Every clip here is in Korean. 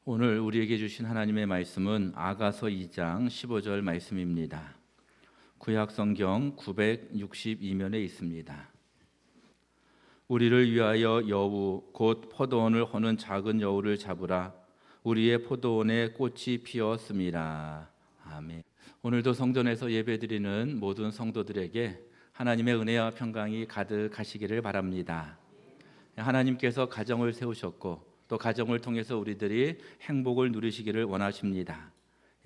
오늘 우리에게 주신 하나님의 말씀은 아가서 2장 15절 말씀입니다. 구약성경 962면에 있습니다. 우리를 위하여 여우 곧 포도원을 허는 작은 여우를 잡으라. 우리의 포도원에 꽃이 피었습니다. 아멘. 오늘도 성전에서 예배드리는 모든 성도들에게 하나님의 은혜와 평강이 가득하시기를 바랍니다. 하나님께서 가정을 세우셨고 또 가정을 통해서 우리들이 행복을 누리시기를 원하십니다.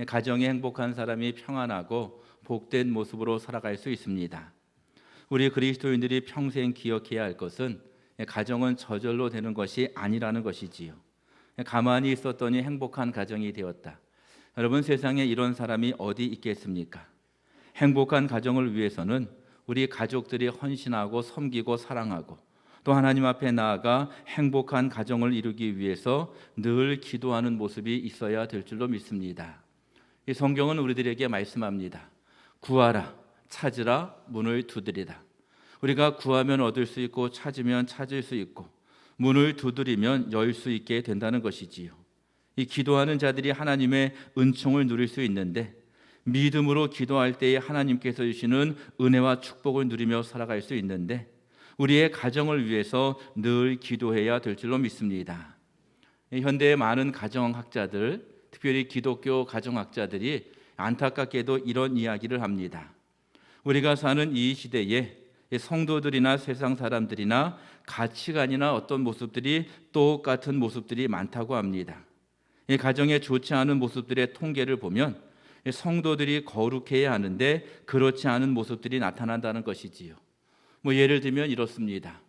가정이 행복한 사람이 평안하고 복된 모습으로 살아갈 수 있습니다. 우리 그리스도인들이 평생 기억해야 할 것은 가정은 저절로 되는 것이 아니라는 것이지요. 가만히 있었더니 행복한 가정이 되었다. 여러분, 세상에 이런 사람이 어디 있겠습니까? 행복한 가정을 위해서는 우리 가족들이 헌신하고 섬기고 사랑하고 또 하나님 앞에 나아가 행복한 가정을 이루기 위해서 늘 기도하는 모습이 있어야 될 줄로 믿습니다. 이 성경은 우리들에게 말씀합니다. 구하라, 찾으라, 문을 두드리라. 우리가 구하면 얻을 수 있고 찾으면 찾을 수 있고 문을 두드리면 열 수 있게 된다는 것이지요. 이 기도하는 자들이 하나님의 은총을 누릴 수 있는데 믿음으로 기도할 때에 하나님께서 주시는 은혜와 축복을 누리며 살아갈 수 있는데 우리의 가정을 위해서 늘 기도해야 될 줄로 믿습니다. 현대의 많은 가정학자들, 특별히 기독교 가정학자들이 안타깝게도 이런 이야기를 합니다. 우리가 사는 이 시대에 성도들이나 세상 사람들이나 가치관이나 어떤 모습들이 똑같은 모습들이 많다고 합니다. 이 가정에 좋지 않은 모습들의 통계를 보면 성도들이 거룩해야 하는데 그렇지 않은 모습들이 나타난다는 것이지요. 예를 들면 이렇습니다.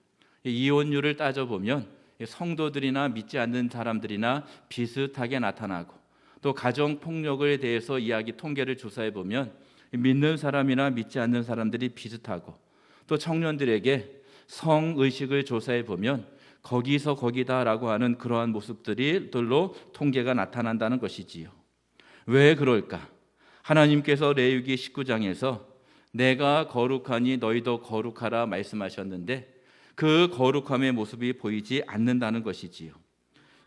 이혼율을 따져보면 성도들이나 믿지 않는 사람들이나 비슷하게 나타나고 또 가정폭력에 대해서 이야기 통계를 조사해 보면 믿는 사람이나 믿지 않는 사람들이 비슷하고 또 청년들에게 성의식을 조사해 보면 거기서 거기다라고 하는 그러한 모습들로 통계가 나타난다는 것이지요. 왜 그럴까? 하나님께서 레위기 19장에서 내가 거룩하니 너희도 거룩하라 말씀하셨는데 그 거룩함의 모습이 보이지 않는다는 것이지요.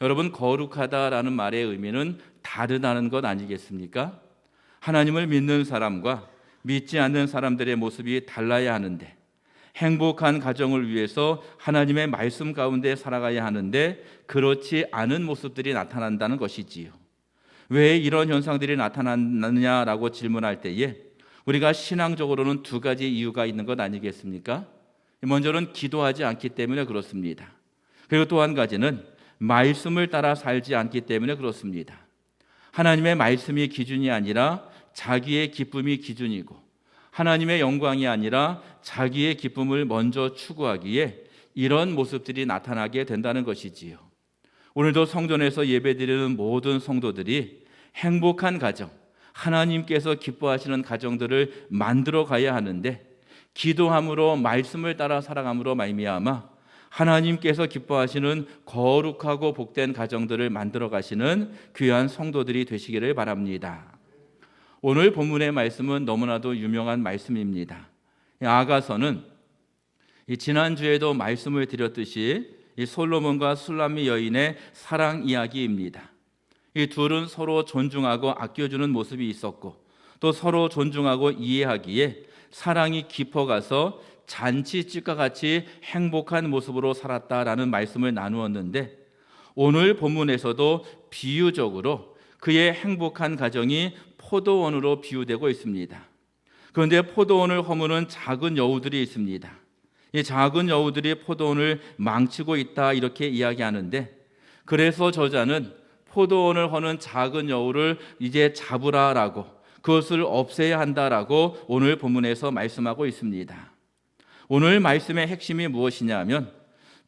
여러분, 거룩하다라는 말의 의미는 다르다는 것 아니겠습니까? 하나님을 믿는 사람과 믿지 않는 사람들의 모습이 달라야 하는데 행복한 가정을 위해서 하나님의 말씀 가운데 살아가야 하는데 그렇지 않은 모습들이 나타난다는 것이지요. 왜 이런 현상들이 나타나느냐라고 질문할 때에 우리가 신앙적으로는 두 가지 이유가 있는 것 아니겠습니까? 먼저는 기도하지 않기 때문에 그렇습니다. 그리고 또 한 가지는 말씀을 따라 살지 않기 때문에 그렇습니다. 하나님의 말씀이 기준이 아니라 자기의 기쁨이 기준이고 하나님의 영광이 아니라 자기의 기쁨을 먼저 추구하기에 이런 모습들이 나타나게 된다는 것이지요. 오늘도 성전에서 예배드리는 모든 성도들이 행복한 가정, 하나님께서 기뻐하시는 가정들을 만들어 가야 하는데 기도함으로 말씀을 따라 살아감으로 말미암아 하나님께서 기뻐하시는 거룩하고 복된 가정들을 만들어 가시는 귀한 성도들이 되시기를 바랍니다. 오늘 본문의 말씀은 너무나도 유명한 말씀입니다. 아가서는 지난주에도 말씀을 드렸듯이 솔로몬과 술람미 여인의 사랑 이야기입니다. 이 둘은 서로 존중하고 아껴주는 모습이 있었고 또 서로 존중하고 이해하기에 사랑이 깊어가서 잔치집과 같이 행복한 모습으로 살았다라는 말씀을 나누었는데 오늘 본문에서도 비유적으로 그의 행복한 가정이 포도원으로 비유되고 있습니다. 그런데 포도원을 허무는 작은 여우들이 있습니다. 이 작은 여우들이 포도원을 망치고 있다 이렇게 이야기하는데 그래서 저자는 포도원을 허는 작은 여우를 이제 잡으라라고 그것을 없애야 한다라고 오늘 본문에서 말씀하고 있습니다. 오늘 말씀의 핵심이 무엇이냐면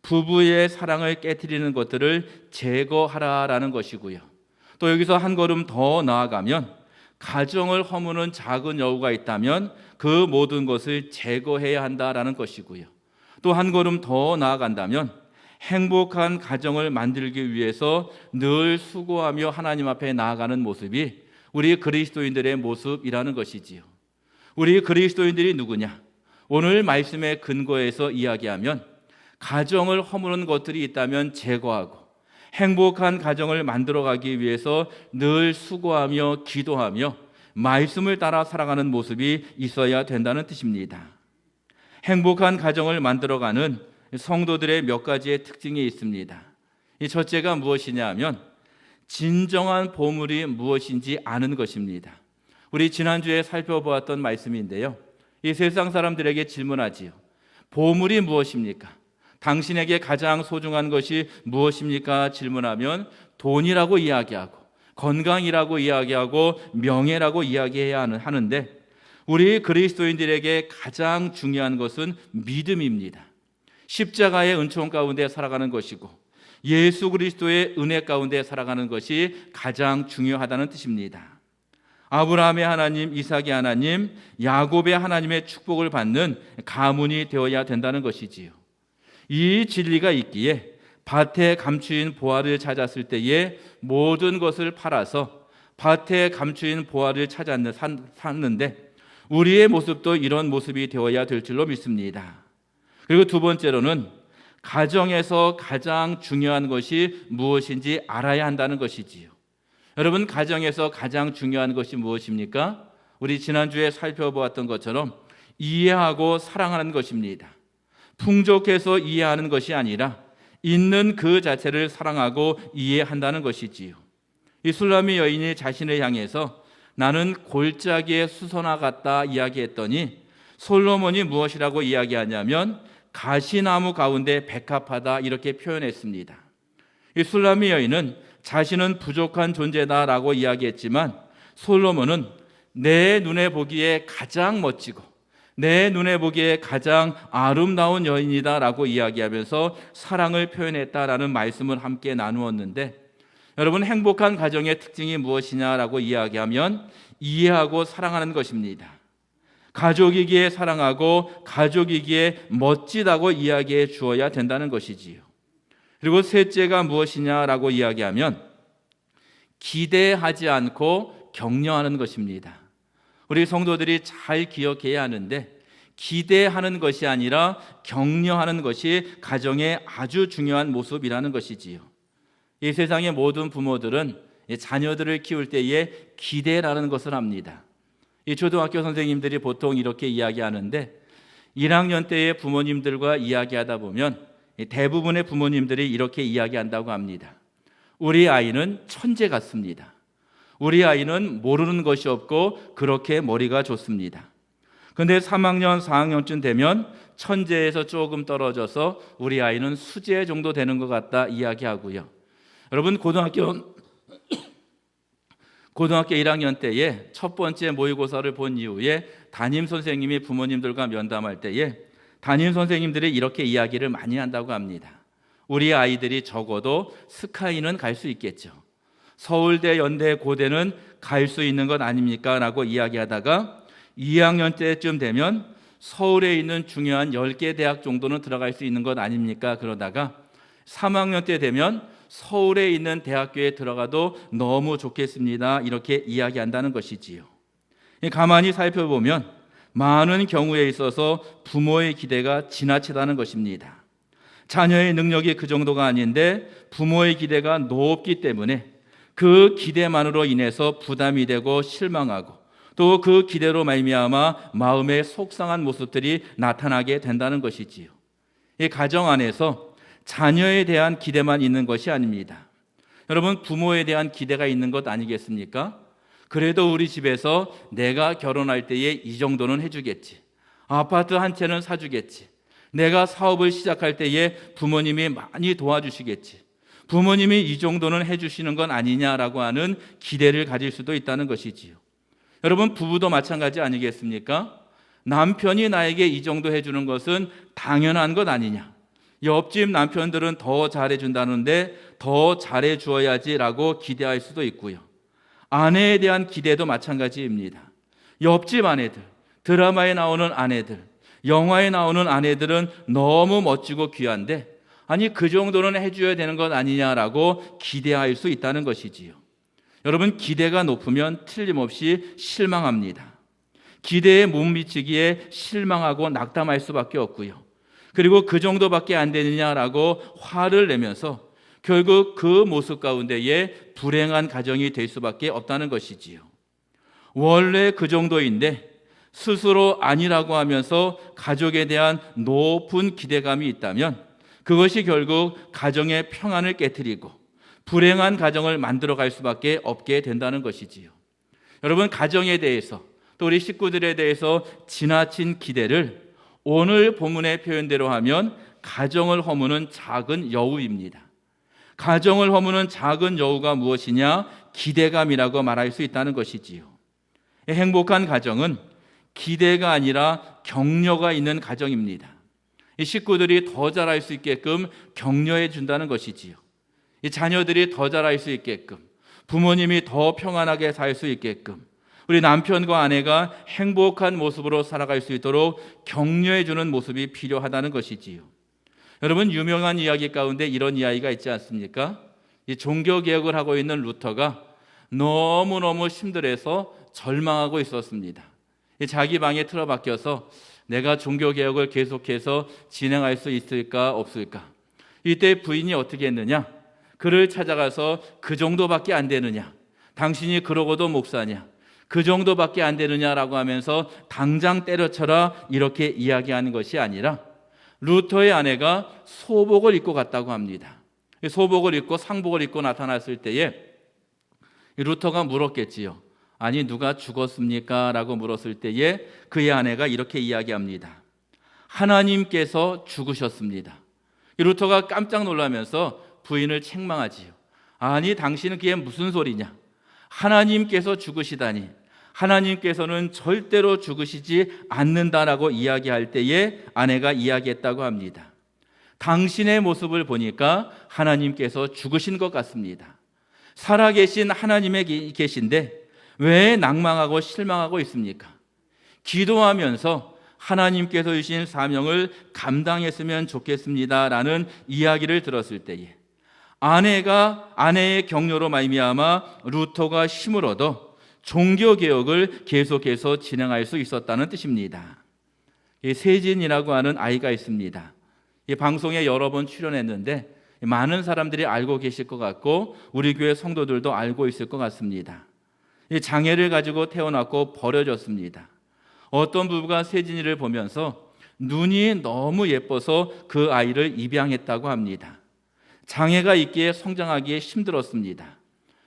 부부의 사랑을 깨트리는 것들을 제거하라라는 것이고요. 또 여기서 한 걸음 더 나아가면 가정을 허무는 작은 여우가 있다면 그 모든 것을 제거해야 한다라는 것이고요. 또 한 걸음 더 나아간다면 행복한 가정을 만들기 위해서 늘 수고하며 하나님 앞에 나아가는 모습이 우리 그리스도인들의 모습이라는 것이지요. 우리 그리스도인들이 누구냐? 오늘 말씀의 근거에서 이야기하면 가정을 허무는 것들이 있다면 제거하고 행복한 가정을 만들어가기 위해서 늘 수고하며 기도하며 말씀을 따라 살아가는 모습이 있어야 된다는 뜻입니다. 행복한 가정을 만들어가는 성도들의 몇 가지의 특징이 있습니다. 이 첫째가 무엇이냐 하면 진정한 보물이 무엇인지 아는 것입니다. 우리 지난주에 살펴보았던 말씀인데요. 이 세상 사람들에게 질문하지요. 보물이 무엇입니까? 당신에게 가장 소중한 것이 무엇입니까? 질문하면 돈이라고 이야기하고 건강이라고 이야기하고 명예라고 이야기해야 하는데 우리 그리스도인들에게 가장 중요한 것은 믿음입니다. 십자가의 은총 가운데 살아가는 것이고 예수 그리스도의 은혜 가운데 살아가는 것이 가장 중요하다는 뜻입니다. 아브라함의 하나님, 이삭의 하나님, 야곱의 하나님의 축복을 받는 가문이 되어야 된다는 것이지요. 이 진리가 있기에 밭에 감추인 보화를 찾았을 때에 모든 것을 팔아서 밭에 감추인 보화를 찾았는데 우리의 모습도 이런 모습이 되어야 될 줄로 믿습니다. 그리고 두 번째로는 가정에서 가장 중요한 것이 무엇인지 알아야 한다는 것이지요. 여러분, 가정에서 가장 중요한 것이 무엇입니까? 우리 지난주에 살펴보았던 것처럼 이해하고 사랑하는 것입니다. 풍족해서 이해하는 것이 아니라 있는 그 자체를 사랑하고 이해한다는 것이지요. 이 술람미 여인이 자신을 향해서 나는 골짜기의 수선화 같다 이야기했더니 솔로몬이 무엇이라고 이야기하냐면 가시나무 가운데 백합하다 이렇게 표현했습니다. 이 술람미 여인은 자신은 부족한 존재다라고 이야기했지만 솔로몬은 내 눈에 보기에 가장 멋지고 내 눈에 보기에 가장 아름다운 여인이다라고 이야기하면서 사랑을 표현했다라는 말씀을 함께 나누었는데 여러분, 행복한 가정의 특징이 무엇이냐라고 이야기하면 이해하고 사랑하는 것입니다. 가족이기에 사랑하고 가족이기에 멋지다고 이야기해 주어야 된다는 것이지요. 그리고 셋째가 무엇이냐라고 이야기하면 기대하지 않고 격려하는 것입니다. 우리 성도들이 잘 기억해야 하는데 기대하는 것이 아니라 격려하는 것이 가정의 아주 중요한 모습이라는 것이지요. 이 세상의 모든 부모들은 자녀들을 키울 때에 기대라는 것을 합니다. 이 초등학교 선생님들이 보통 이렇게 이야기하는데 1학년 때의 부모님들과 이야기하다 보면 대부분의 부모님들이 이렇게 이야기한다고 합니다. 우리 아이는 천재 같습니다. 우리 아이는 모르는 것이 없고 그렇게 머리가 좋습니다. 그런데 3학년, 4학년쯤 되면 천재에서 조금 떨어져서 우리 아이는 수재 정도 되는 것 같다 이야기하고요. 여러분, 고등학교 1학년 때에 첫 번째 모의고사를 본 이후에 담임 선생님이 부모님들과 면담할 때에 담임 선생님들이 이렇게 이야기를 많이 한다고 합니다. 우리 아이들이 적어도 스카이는 갈 수 있겠죠. 서울대, 연대, 고대는 갈 수 있는 것 아닙니까? 라고 이야기하다가 2학년 때쯤 되면 서울에 있는 중요한 10개 대학 정도는 들어갈 수 있는 것 아닙니까? 그러다가 3학년 때 되면 서울에 있는 대학교에 들어가도 너무 좋겠습니다. 이렇게 이야기한다는 것이지요. 가만히 살펴보면 많은 경우에 있어서 부모의 기대가 지나치다는 것입니다. 자녀의 능력이 그 정도가 아닌데 부모의 기대가 높기 때문에 그 기대만으로 인해서 부담이 되고 실망하고 또 그 기대로 말미암아 마음에 속상한 모습들이 나타나게 된다는 것이지요. 이 가정 안에서 자녀에 대한 기대만 있는 것이 아닙니다. 여러분, 부모에 대한 기대가 있는 것 아니겠습니까? 그래도 우리 집에서 내가 결혼할 때에 이 정도는 해주겠지. 아파트 한 채는 사주겠지. 내가 사업을 시작할 때에 부모님이 많이 도와주시겠지. 부모님이 이 정도는 해주시는 건 아니냐라고 하는 기대를 가질 수도 있다는 것이지요. 여러분, 부부도 마찬가지 아니겠습니까? 남편이 나에게 이 정도 해주는 것은 당연한 것 아니냐. 옆집 남편들은 더 잘해준다는데 더 잘해주어야지라고 기대할 수도 있고요. 아내에 대한 기대도 마찬가지입니다. 옆집 아내들, 드라마에 나오는 아내들, 영화에 나오는 아내들은 너무 멋지고 귀한데 아니 그 정도는 해줘야 되는 것 아니냐라고 기대할 수 있다는 것이지요. 여러분, 기대가 높으면 틀림없이 실망합니다. 기대에 못 미치기에 실망하고 낙담할 수밖에 없고요. 그리고 그 정도밖에 안 되느냐라고 화를 내면서 결국 그 모습 가운데에 불행한 가정이 될 수밖에 없다는 것이지요. 원래 그 정도인데 스스로 아니라고 하면서 가족에 대한 높은 기대감이 있다면 그것이 결국 가정의 평안을 깨트리고 불행한 가정을 만들어갈 수밖에 없게 된다는 것이지요. 여러분, 가정에 대해서 또 우리 식구들에 대해서 지나친 기대를 오늘 본문의 표현대로 하면 가정을 허무는 작은 여우입니다. 가정을 허무는 작은 여우가 무엇이냐? 기대감이라고 말할 수 있다는 것이지요. 행복한 가정은 기대가 아니라 격려가 있는 가정입니다. 이 식구들이 더 잘할 수 있게끔 격려해 준다는 것이지요. 이 자녀들이 더 잘할 수 있게끔, 부모님이 더 평안하게 살 수 있게끔, 우리 남편과 아내가 행복한 모습으로 살아갈 수 있도록 격려해 주는 모습이 필요하다는 것이지요. 여러분, 유명한 이야기 가운데 이런 이야기가 있지 않습니까? 이 종교개혁을 하고 있는 루터가 너무너무 힘들어서 절망하고 있었습니다. 자기 방에 틀어박혀서 내가 종교개혁을 계속해서 진행할 수 있을까 없을까? 이때 부인이 어떻게 했느냐? 그를 찾아가서 그 정도밖에 안 되느냐? 당신이 그러고도 목사냐? 그 정도밖에 안 되느냐라고 하면서 당장 때려쳐라 이렇게 이야기하는 것이 아니라 루터의 아내가 소복을 입고 갔다고 합니다. 소복을 입고 상복을 입고 나타났을 때에 루터가 물었겠지요. 아니, 누가 죽었습니까? 라고 물었을 때에 그의 아내가 이렇게 이야기합니다. 하나님께서 죽으셨습니다. 루터가 깜짝 놀라면서 부인을 책망하지요. 아니, 당신은 그게 무슨 소리냐? 하나님께서 죽으시다니. 하나님께서는 절대로 죽으시지 않는다라고 이야기할 때에 아내가 이야기했다고 합니다. 당신의 모습을 보니까 하나님께서 죽으신 것 같습니다. 살아계신 하나님이 계신데 왜 낭망하고 실망하고 있습니까? 기도하면서 하나님께서 주신 사명을 감당했으면 좋겠습니다라는 이야기를 들었을 때에 아내의 격려로 말미암아 루터가 힘을 얻어 종교개혁을 계속해서 진행할 수 있었다는 뜻입니다. 세진이라고 하는 아이가 있습니다. 방송에 여러 번 출연했는데 많은 사람들이 알고 계실 것 같고 우리 교회 성도들도 알고 있을 것 같습니다. 장애를 가지고 태어났고 버려졌습니다. 어떤 부부가 세진이를 보면서 눈이 너무 예뻐서 그 아이를 입양했다고 합니다. 장애가 있기에 성장하기에 힘들었습니다.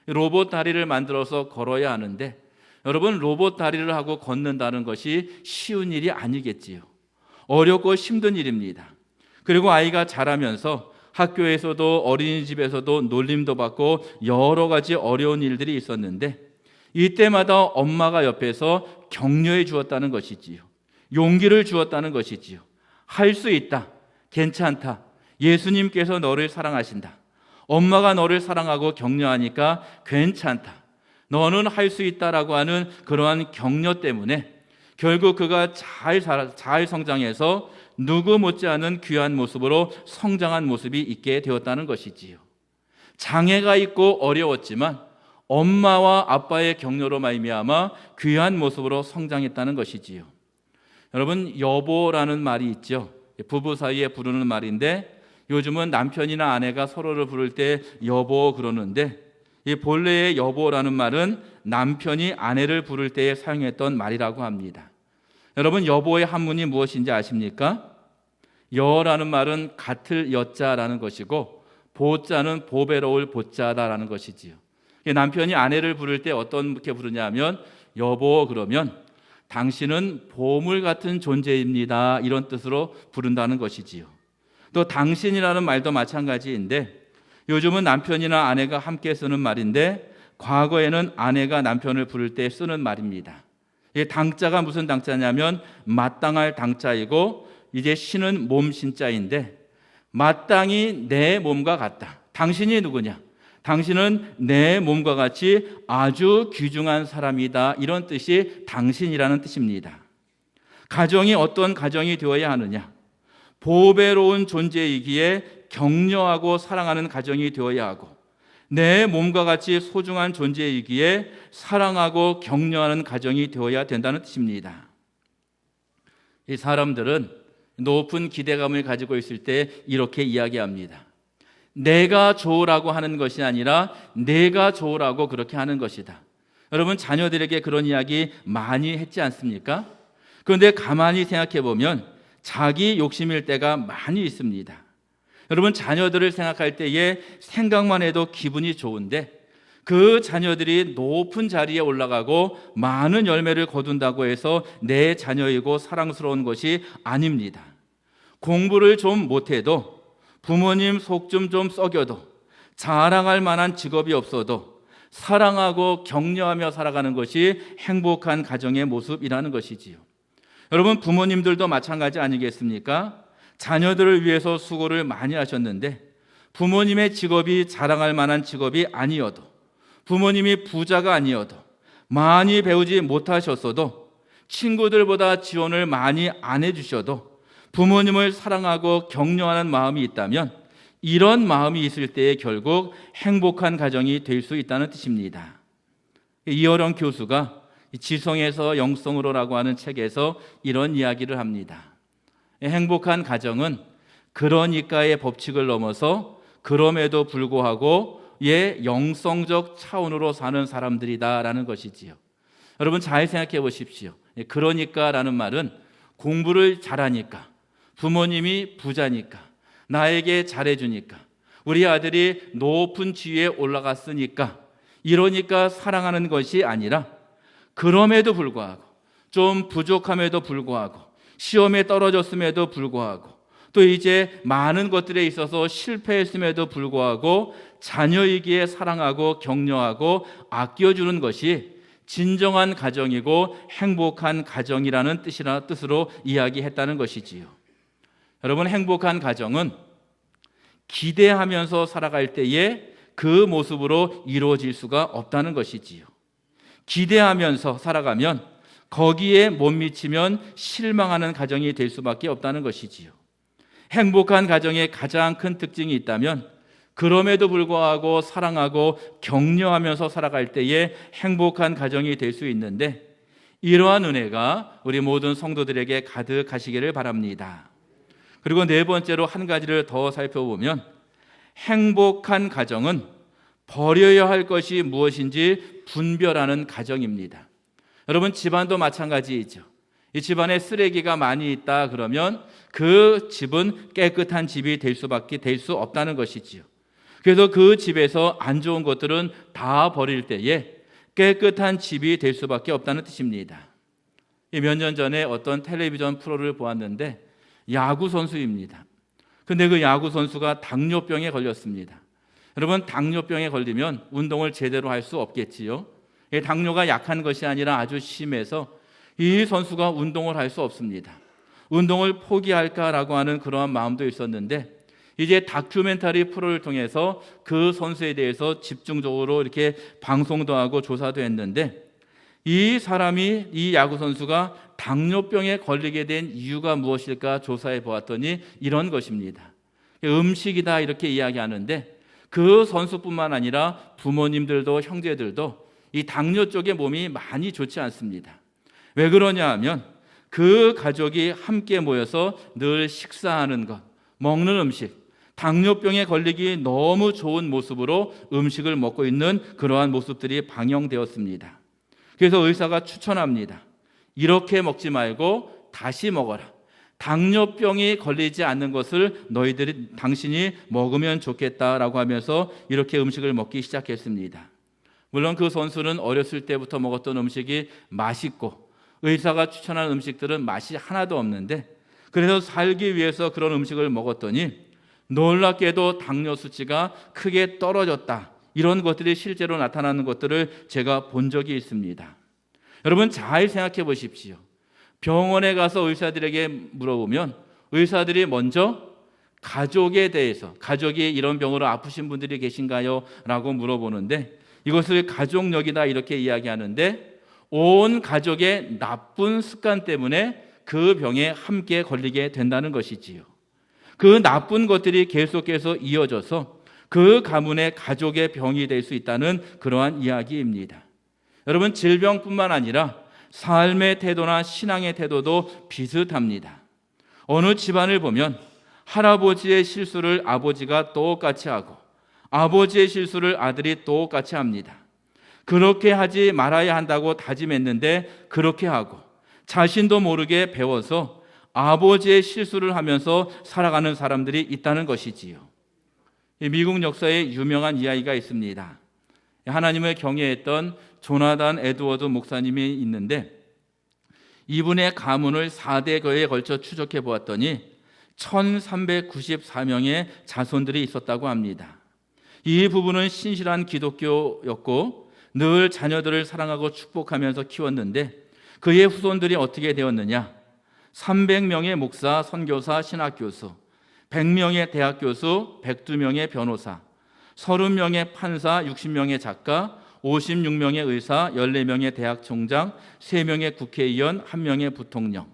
로봇 다리를 만들어서 걸어야 하는데 여러분, 로봇 다리를 하고 걷는다는 것이 쉬운 일이 아니겠지요. 어렵고 힘든 일입니다. 그리고 아이가 자라면서 학교에서도 어린이집에서도 놀림도 받고 여러 가지 어려운 일들이 있었는데 이때마다 엄마가 옆에서 격려해 주었다는 것이지요. 용기를 주었다는 것이지요. 할 수 있다. 괜찮다. 예수님께서 너를 사랑하신다. 엄마가 너를 사랑하고 격려하니까 괜찮다. 너는 할 수 있다라고 하는 그러한 격려 때문에 결국 그가 잘 성장해서 누구 못지않은 귀한 모습으로 성장한 모습이 있게 되었다는 것이지요. 장애가 있고 어려웠지만 엄마와 아빠의 격려로 말미암아 귀한 모습으로 성장했다는 것이지요. 여러분, 여보라는 말이 있죠. 부부 사이에 부르는 말인데 요즘은 남편이나 아내가 서로를 부를 때 여보 그러는데 이 본래의 여보라는 말은 남편이 아내를 부를 때에 사용했던 말이라고 합니다. 여러분, 여보의 한문이 무엇인지 아십니까? 여라는 말은 같을 여자라는 것이고 보자는 보배로울 보자다라는 것이지요. 남편이 아내를 부를 때 어떻게 부르냐 하면 여보 그러면 당신은 보물 같은 존재입니다. 이런 뜻으로 부른다는 것이지요. 또 당신이라는 말도 마찬가지인데 요즘은 남편이나 아내가 함께 쓰는 말인데 과거에는 아내가 남편을 부를 때 쓰는 말입니다. 이 당자가 무슨 당자냐면 마땅할 당자이고 이제 신은 몸 신자인데 마땅히 내 몸과 같다. 당신이 누구냐? 당신은 내 몸과 같이 아주 귀중한 사람이다. 이런 뜻이 당신이라는 뜻입니다. 가정이 어떤 가정이 되어야 하느냐? 보배로운 존재이기에 격려하고 사랑하는 가정이 되어야 하고 내 몸과 같이 소중한 존재이기에 사랑하고 격려하는 가정이 되어야 된다는 뜻입니다. 이 사람들은 높은 기대감을 가지고 있을 때 이렇게 이야기합니다. 내가 좋으라고 하는 것이 아니라 내가 좋으라고 그렇게 하는 것이다. 여러분, 자녀들에게 그런 이야기 많이 했지 않습니까? 그런데 가만히 생각해 보면 자기 욕심일 때가 많이 있습니다. 여러분, 자녀들을 생각할 때에 생각만 해도 기분이 좋은데 그 자녀들이 높은 자리에 올라가고 많은 열매를 거둔다고 해서 내 자녀이고 사랑스러운 것이 아닙니다. 공부를 좀 못해도, 부모님 속 좀 썩여도, 자랑할 만한 직업이 없어도 사랑하고 격려하며 살아가는 것이 행복한 가정의 모습이라는 것이지요. 여러분, 부모님들도 마찬가지 아니겠습니까? 자녀들을 위해서 수고를 많이 하셨는데 부모님의 직업이 자랑할 만한 직업이 아니어도, 부모님이 부자가 아니어도, 많이 배우지 못하셨어도, 친구들보다 지원을 많이 안 해주셔도 부모님을 사랑하고 격려하는 마음이 있다면 이런 마음이 있을 때에 결국 행복한 가정이 될 수 있다는 뜻입니다. 이어령 교수가 지성에서 영성으로라고 하는 책에서 이런 이야기를 합니다. 행복한 가정은 그러니까의 법칙을 넘어서 그럼에도 불구하고 영성적 차원으로 사는 사람들이다라는 것이지요. 여러분, 잘 생각해 보십시오. 그러니까라는 말은 공부를 잘하니까, 부모님이 부자니까, 나에게 잘해주니까, 우리 아들이 높은 지위에 올라갔으니까, 이러니까 사랑하는 것이 아니라 그럼에도 불구하고, 좀 부족함에도 불구하고, 시험에 떨어졌음에도 불구하고, 또 이제 많은 것들에 있어서 실패했음에도 불구하고 자녀이기에 사랑하고 격려하고 아껴주는 것이 진정한 가정이고 행복한 가정이라는 뜻으로 이야기했다는 것이지요. 여러분, 행복한 가정은 기대하면서 살아갈 때에 그 모습으로 이루어질 수가 없다는 것이지요. 기대하면서 살아가면 거기에 못 미치면 실망하는 가정이 될 수밖에 없다는 것이지요. 행복한 가정의 가장 큰 특징이 있다면 그럼에도 불구하고 사랑하고 격려하면서 살아갈 때에 행복한 가정이 될 수 있는데, 이러한 은혜가 우리 모든 성도들에게 가득하시기를 바랍니다. 그리고 네 번째로 한 가지를 더 살펴보면 행복한 가정은 버려야 할 것이 무엇인지 분별하는 가정입니다. 여러분, 집안도 마찬가지이죠. 이 집안에 쓰레기가 많이 있다 그러면 그 집은 깨끗한 집이 될 수 없다는 것이지요. 그래서 그 집에서 안 좋은 것들은 다 버릴 때에 깨끗한 집이 될 수밖에 없다는 뜻입니다. 몇 년 전에 어떤 텔레비전 프로를 보았는데 야구 선수입니다. 근데 그 야구 선수가 당뇨병에 걸렸습니다. 여러분, 당뇨병에 걸리면 운동을 제대로 할 수 없겠지요. 당뇨가 약한 것이 아니라 아주 심해서 이 선수가 운동을 할 수 없습니다. 운동을 포기할까라고 하는 그러한 마음도 있었는데 이제 다큐멘터리 프로를 통해서 그 선수에 대해서 집중적으로 이렇게 방송도 하고 조사도 했는데 이 야구 선수가 당뇨병에 걸리게 된 이유가 무엇일까 조사해 보았더니 이런 것입니다. 음식이다 이렇게 이야기하는데 그 선수뿐만 아니라 부모님들도 형제들도 이 당뇨 쪽에 몸이 많이 좋지 않습니다. 왜 그러냐 하면 그 가족이 함께 모여서 늘 식사하는 것, 먹는 음식, 당뇨병에 걸리기 너무 좋은 모습으로 음식을 먹고 있는 그러한 모습들이 방영되었습니다. 그래서 의사가 추천합니다. 이렇게 먹지 말고 다시 먹어라. 당뇨병이 걸리지 않는 것을 당신이 먹으면 좋겠다라고 하면서 이렇게 음식을 먹기 시작했습니다. 물론 그 선수는 어렸을 때부터 먹었던 음식이 맛있고 의사가 추천한 음식들은 맛이 하나도 없는데 그래서 살기 위해서 그런 음식을 먹었더니 놀랍게도 당뇨 수치가 크게 떨어졌다. 이런 것들이 실제로 나타나는 것들을 제가 본 적이 있습니다. 여러분, 잘 생각해 보십시오. 병원에 가서 의사들에게 물어보면 의사들이 먼저 가족에 대해서, 가족이 이런 병으로 아프신 분들이 계신가요? 라고 물어보는데 이것을 가족력이다 이렇게 이야기하는데 온 가족의 나쁜 습관 때문에 그 병에 함께 걸리게 된다는 것이지요. 그 나쁜 것들이 계속해서 이어져서 그 가문의 가족의 병이 될 수 있다는 그러한 이야기입니다. 여러분, 질병뿐만 아니라 삶의 태도나 신앙의 태도도 비슷합니다. 어느 집안을 보면 할아버지의 실수를 아버지가 똑같이 하고 아버지의 실수를 아들이 똑같이 합니다. 그렇게 하지 말아야 한다고 다짐했는데 그렇게 하고 자신도 모르게 배워서 아버지의 실수를 하면서 살아가는 사람들이 있다는 것이지요. 미국 역사에 유명한 이야기가 있습니다. 하나님을 경외했던 조나단 에드워드 목사님이 있는데 이분의 가문을 4대거에 걸쳐 추적해 보았더니 1394명의 자손들이 있었다고 합니다. 이 부부는 신실한 기독교였고 늘 자녀들을 사랑하고 축복하면서 키웠는데 그의 후손들이 어떻게 되었느냐? 300명의 목사, 선교사, 신학교수, 100명의 대학교수, 102명의 변호사, 30명의 판사, 60명의 작가, 56명의 의사, 14명의 대학 총장, 3명의 국회의원, 1명의 부통령.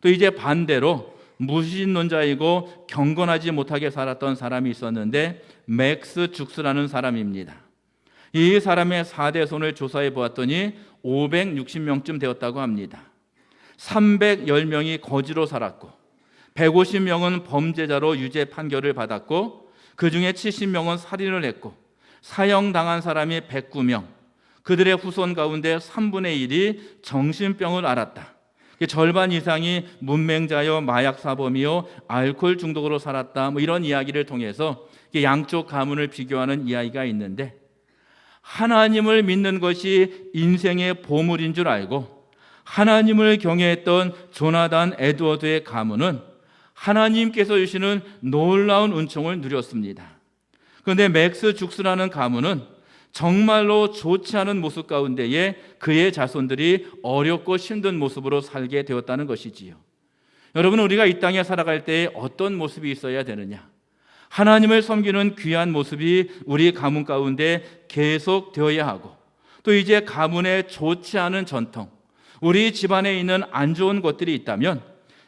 또 이제 반대로 무신론자이고 경건하지 못하게 살았던 사람이 있었는데 맥스 죽스라는 사람입니다. 이 사람의 4대손을 조사해 보았더니 560명쯤 되었다고 합니다. 310명이 거지로 살았고 150명은 범죄자로 유죄 판결을 받았고 그 중에 70명은 살인을 했고 사형당한 사람이 109명, 그들의 후손 가운데 3분의 1이 정신병을 앓았다. 절반 이상이 문맹자요, 마약 사범이요, 알코올 중독으로 살았다. 이런 이야기를 통해서 양쪽 가문을 비교하는 이야기가 있는데 하나님을 믿는 것이 인생의 보물인 줄 알고 하나님을 경외했던 조나단 에드워드의 가문은 하나님께서 주시는 놀라운 은총을 누렸습니다. 그런데 맥스 죽스라는 가문은 정말로 좋지 않은 모습 가운데에 그의 자손들이 어렵고 힘든 모습으로 살게 되었다는 것이지요. 여러분, 우리가 이 땅에 살아갈 때 어떤 모습이 있어야 되느냐? 하나님을 섬기는 귀한 모습이 우리 가문 가운데 계속 되어야 하고 또 이제 가문에 좋지 않은 전통, 우리 집안에 있는 안 좋은 것들이 있다면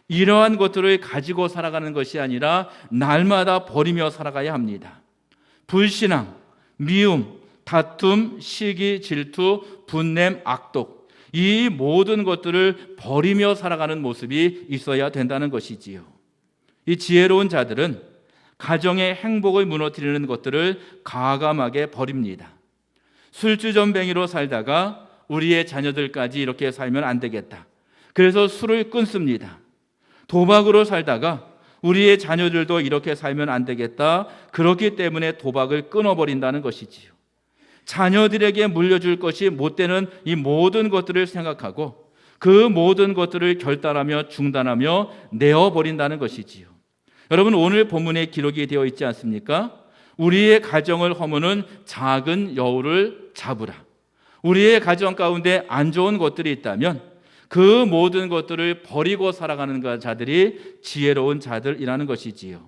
이러한 것들을 가지고 살아가는 것이 아니라 날마다 버리며 살아가야 합니다. 불신앙, 미움, 다툼, 시기, 질투, 분냄, 악독, 이 모든 것들을 버리며 살아가는 모습이 있어야 된다는 것이지요. 이 지혜로운 자들은 가정의 행복을 무너뜨리는 것들을 과감하게 버립니다. 술주전뱅이로 살다가 우리의 자녀들까지 이렇게 살면 안 되겠다. 그래서 술을 끊습니다. 도박으로 살다가 우리의 자녀들도 이렇게 살면 안 되겠다. 그렇기 때문에 도박을 끊어버린다는 것이지요. 자녀들에게 물려줄 것이 못 되는 이 모든 것들을 생각하고 그 모든 것들을 결단하며 중단하며 내어버린다는 것이지요. 여러분, 오늘 본문에 기록이 되어 있지 않습니까? 우리의 가정을 허무는 작은 여우를 잡으라. 우리의 가정 가운데 안 좋은 것들이 있다면 그 모든 것들을 버리고 살아가는 자들이 지혜로운 자들이라는 것이지요.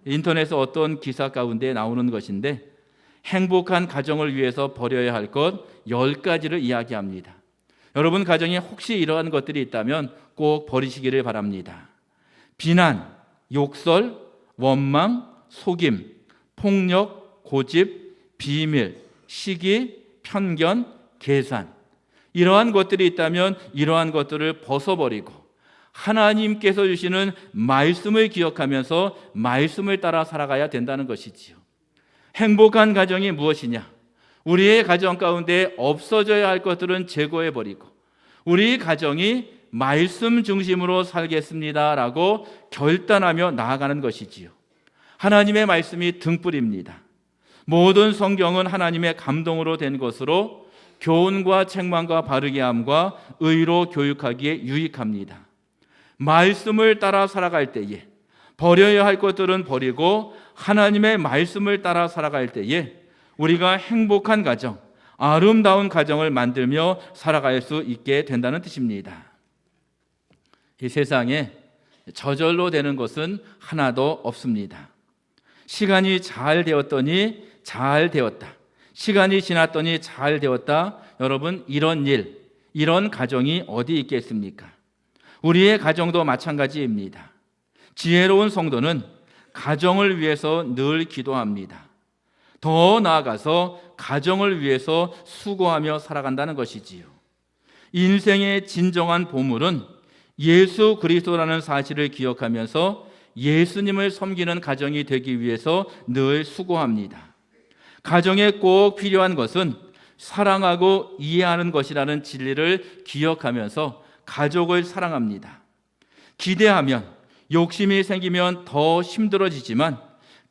인터넷에 어떤 기사 가운데 나오는 것인데 행복한 가정을 위해서 버려야 할 것 10가지를 이야기합니다. 여러분 가정에 혹시 이러한 것들이 있다면 꼭 버리시기를 바랍니다. 비난, 욕설, 원망, 속임, 폭력, 고집, 비밀, 시기, 편견, 계산, 이러한 것들이 있다면 이러한 것들을 벗어버리고 하나님께서 주시는 말씀을 기억하면서 말씀을 따라 살아가야 된다는 것이지요. 행복한 가정이 무엇이냐? 우리의 가정 가운데 없어져야 할 것들은 제거해버리고 우리 가정이 말씀 중심으로 살겠습니다라고 결단하며 나아가는 것이지요. 하나님의 말씀이 등불입니다. 모든 성경은 하나님의 감동으로 된 것으로 교훈과 책망과 바르게 함과 의로 교육하기에 유익합니다. 말씀을 따라 살아갈 때에 버려야 할 것들은 버리고 하나님의 말씀을 따라 살아갈 때에 우리가 행복한 가정, 아름다운 가정을 만들며 살아갈 수 있게 된다는 뜻입니다. 이 세상에 저절로 되는 것은 하나도 없습니다. 시간이 잘 되었더니 잘 되었다. 시간이 지났더니 잘 되었다. 여러분, 이런 일, 이런 가정이 어디 있겠습니까? 우리의 가정도 마찬가지입니다. 지혜로운 성도는 가정을 위해서 늘 기도합니다. 더 나아가서 가정을 위해서 수고하며 살아간다는 것이지요. 인생의 진정한 보물은 예수 그리스도라는 사실을 기억하면서 예수님을 섬기는 가정이 되기 위해서 늘 수고합니다. 가정에 꼭 필요한 것은 사랑하고 이해하는 것이라는 진리를 기억하면서 가족을 사랑합니다. 기대하면, 욕심이 생기면 더 힘들어지지만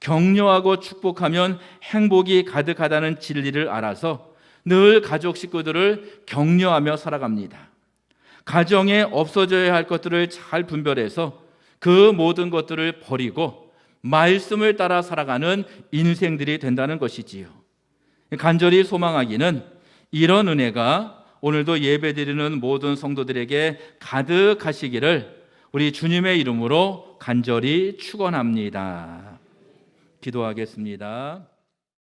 격려하고 축복하면 행복이 가득하다는 진리를 알아서 늘 가족 식구들을 격려하며 살아갑니다. 가정에 없어져야 할 것들을 잘 분별해서 그 모든 것들을 버리고 말씀을 따라 살아가는 인생들이 된다는 것이지요. 간절히 소망하기는 이런 은혜가 오늘도 예배드리는 모든 성도들에게 가득하시기를 우리 주님의 이름으로 간절히 축원합니다. 기도하겠습니다.